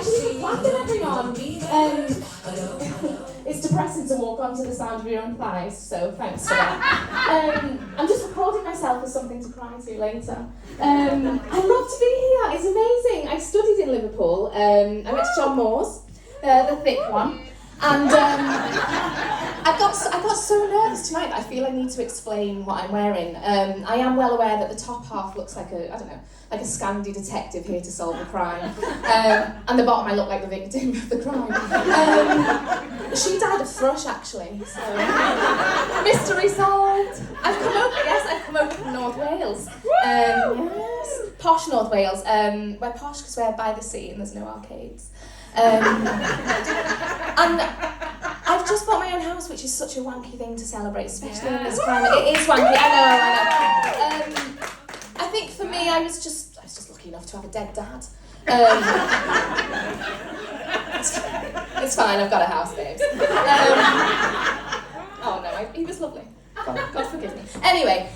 actually clapping, everyone. It's depressing to walk onto the sound of your own thighs, so thanks for that. I'm just recording myself as something to cry to later. I love to be here, it's amazing. I studied in Liverpool, I went to John Moore's, the thick one, and I got so nervous tonight that I feel I need to explain what I'm wearing. I am well aware that the top half looks like a Scandi detective here to solve a crime, and the bottom I look like the victim of the crime. She died of thrush, actually, so mystery solved. I've come over from North Wales. Yes, posh North Wales. We're posh because we're by the sea and there's no arcades. And I've just bought my own house, which is such a wanky thing to celebrate, especially in this climate. It is wanky, I know. I think for me, I was just lucky enough to have a dead dad. It's fine, I've got a house, babes. Oh no, he was lovely. God forgive me. Anyway,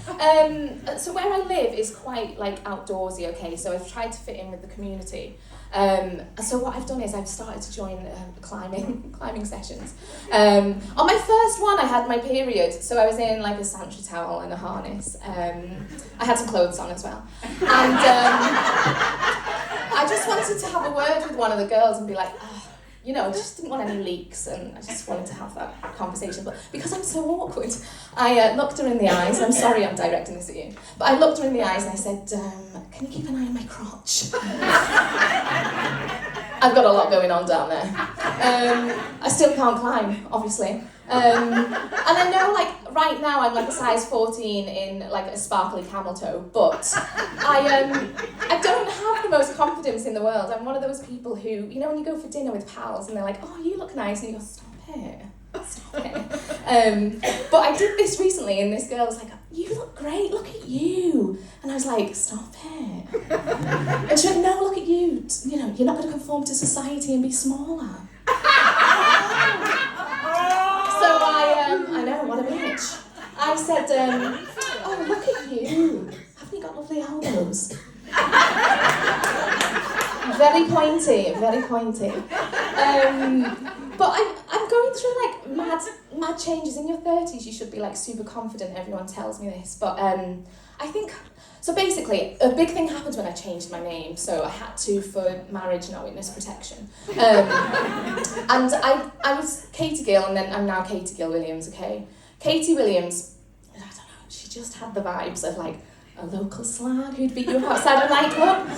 so where I live is quite outdoorsy, okay, so I've tried to fit in with the community. So what I've done is I've started to join climbing sessions. On my first one I had my period, so I was in a santry towel and a harness. I had some clothes on as well. And I just wanted to have a word with one of the girls and be like, I just didn't want any leaks, and I just wanted to have that conversation. But because I'm so awkward, I looked her in the eyes, and I'm sorry I'm directing this at you, but I looked her in the eyes and I said, can you keep an eye on my crotch? I've got a lot going on down there. I still can't climb, obviously. And I know, right now I'm a size 14 in a sparkly camel toe, but I don't have the most confidence in the world. I'm one of those people who, when you go for dinner with pals and they're like, oh, you look nice, and you go, stop it. But I did this recently, and this girl was like, you look great, look at you. And I was like, stop it. And she went, no, look at you. You're not going to conform to society and be smaller. I know, what a bitch. I said, oh, look at you. Haven't you got lovely elbows? Very pointy, very pointy. But I'm going through mad changes. In your 30s, you should be super confident. Everyone tells me this. But I think, so basically, a big thing happened when I changed my name. So I had to for marriage, not witness protection. And I was Katie Gill, and then I'm now Katie Gill Williams, okay? Katie Williams, I don't know, she just had the vibes of a local slag who'd beat you up outside a nightclub.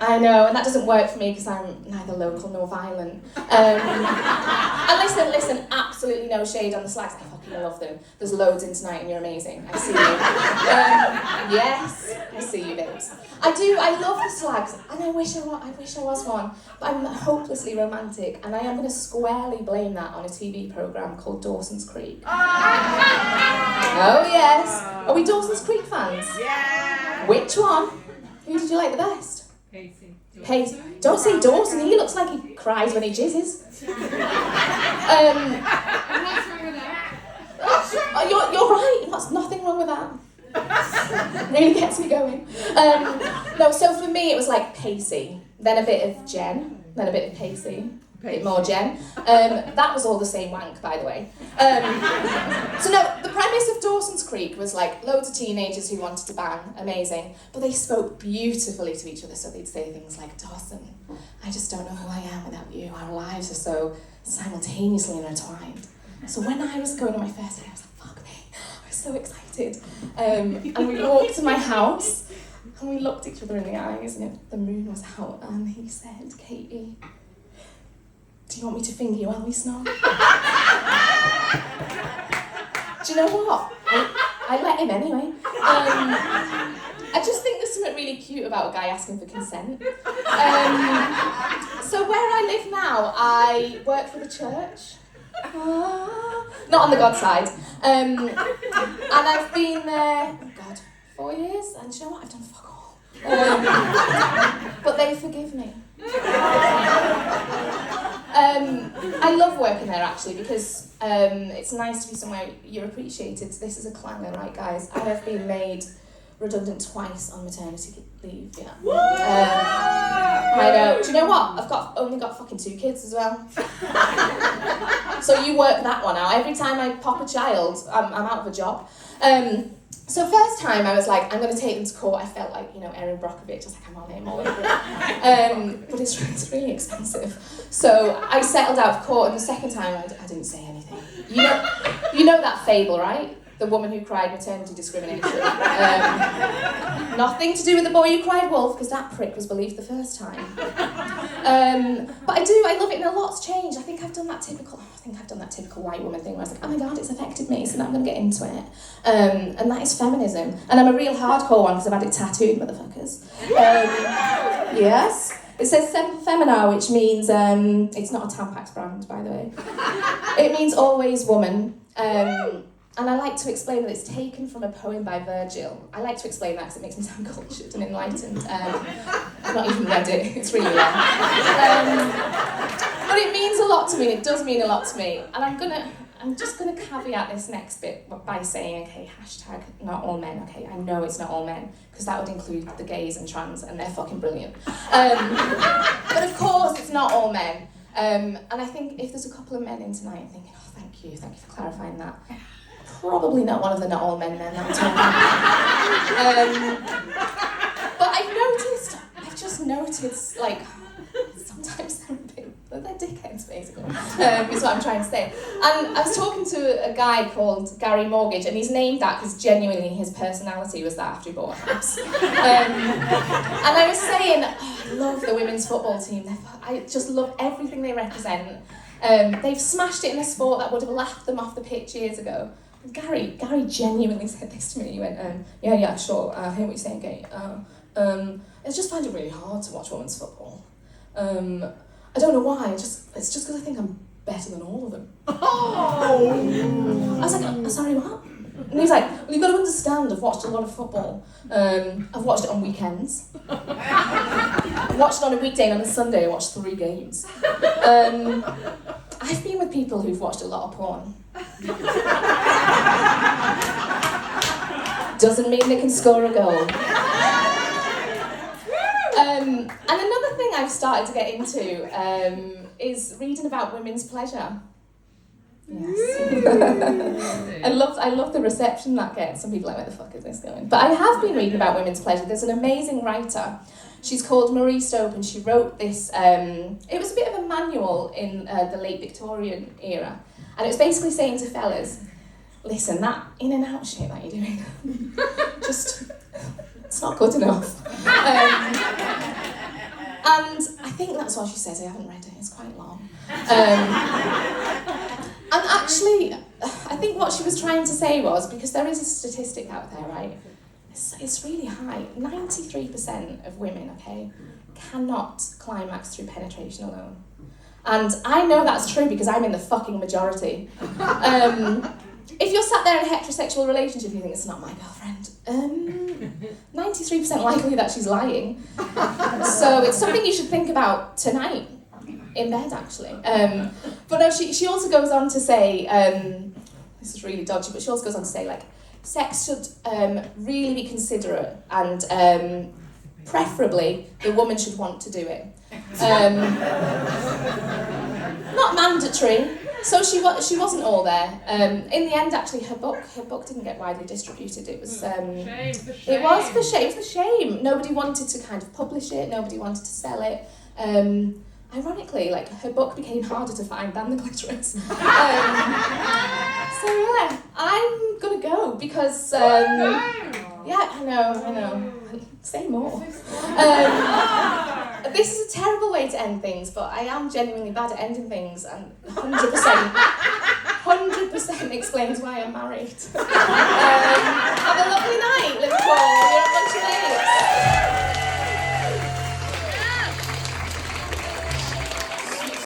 I know, and that doesn't work for me because I'm neither local nor violent. And listen, absolutely no shade on the slags. I fucking love them. There's loads in tonight and you're amazing. I see you. Yes, I see you, babes. I love the slags, and I wish I was one, but I'm hopelessly romantic, and I am going to squarely blame that on a TV programme called Dawson's Creek. Oh yes. Are we Dawson's Creek fans? Yeah. Which one? Who did you like the best? Pacey. Don't say Dawson, he looks like he cries when he jizzes. You're right, there's nothing wrong with that. Really gets me going. No, so for me it was Pacey, then a bit of Jen, then a bit of Pacey. A bit more Jen. That was all the same wank, by the way. So no, the premise of Dawson's Creek was loads of teenagers who wanted to bang, amazing, but they spoke beautifully to each other, so they'd say things like, Dawson, I just don't know who I am without you. Our lives are so simultaneously intertwined. So when I was going on my first date, I was like, fuck me, I was so excited. And we walked to my house, and we looked each other in the eyes, and the moon was out, and he said, Katie, do you want me to finger you while we snog? Do you know what? I let him anyway. I just think there's something really cute about a guy asking for consent. So where I live now, I work for the church. Not on the God side. And I've been there, 4 years, and do you know what? I've done fuck all. But they forgive me. I love working there actually because it's nice to be somewhere you're appreciated. This is a clanger, right, guys? I have been made redundant twice on maternity leave. Yeah. I know. Do you know what? I've only got fucking 2 kids as well. So you work that one out. Every time I pop a child, I'm out of a job. So first time I was like, I'm going to take them to court. I felt like, Erin Brockovich. I was like, I'm on him all over it. But it's really expensive. So I settled out of court, and the second time I didn't say anything. You know that fable, right? The woman who cried maternity discrimination. Nothing to do with the boy who cried wolf, because that prick was believed the first time. But I love it, and a lot's changed. I think I've done that typical white woman thing where I was like, oh my god, it's affected me, so now I'm going to get into it. And that is feminism. And I'm a real hardcore one, because I've had it tattooed, motherfuckers. Yes. It says Femina, which means, it's not a Tampax brand, by the way. It means always woman. And I like to explain that it's taken from a poem by Virgil. I like to explain that because it makes me sound cultured and enlightened. I've not even read it, it's really long. But it means a lot to me, it does mean a lot to me. And I'm just gonna caveat this next bit by saying, okay, hashtag not all men, okay? I know it's not all men, because that would include the gays and trans, and they're fucking brilliant. But of course, it's not all men. And I think if there's a couple of men in tonight thinking, oh, thank you for clarifying that. Probably not one of the not all men then, I'm but I've just noticed, like, sometimes they're dickheads, basically, is what I'm trying to say. And I was talking to a guy called Gary Mortgage, and he's named that because genuinely his personality was that after he bought a house. And I was saying, I love the women's football team. I just love everything they represent. They've smashed it in a sport that would have laughed them off the pitch years ago. Gary genuinely said this to me. He went, yeah, sure, I hear what you're saying, Kate. I just find it really hard to watch women's football. I don't know why, it's just because I think I'm better than all of them. Oh! I was like, sorry, what? And he was like, well, you've got to understand, I've watched a lot of football. I've watched it on weekends. I've watched it on a weekday, and on a Sunday I watched 3 games. I've been with people who've watched a lot of porn. Doesn't mean they can score a goal. And another thing I've started to get into is reading about women's pleasure. Yes. I love the reception that gets. Some people are like, where the fuck is this going? But I have been reading about women's pleasure. There's an amazing writer. She's called Marie Stope, and she wrote this, it was a bit of a manual in the late Victorian era. And it was basically saying to fellas, listen, that in and out shit that you're doing, it's not good enough. And I think that's what she says. I haven't read it, it's quite long. And actually, I think what she was trying to say was, because there is a statistic out there, right? It's really high. 93% of women, okay, cannot climax through penetration alone. And I know that's true because I'm in the fucking majority. If you're sat there in a heterosexual relationship, you think it's not my girlfriend. 93% likely that she's lying. So it's something you should think about tonight. In bed, actually. But no, she also goes on to say, this is really dodgy, but she also goes on to say, like, sex should really be considerate, and preferably the woman should want to do it. Not mandatory. So she wasn't all there. In the end, actually, her book didn't get widely distributed. It was It was for shame. It was a shame. Nobody wanted to kind of publish it. Nobody wanted to sell it. Ironically, like, her book became harder to find than the clitoris. So yeah, I'm gonna go because yeah, I know. Say more. This is a terrible way to end things, but I am genuinely bad at ending things, and 100% explains why I'm married.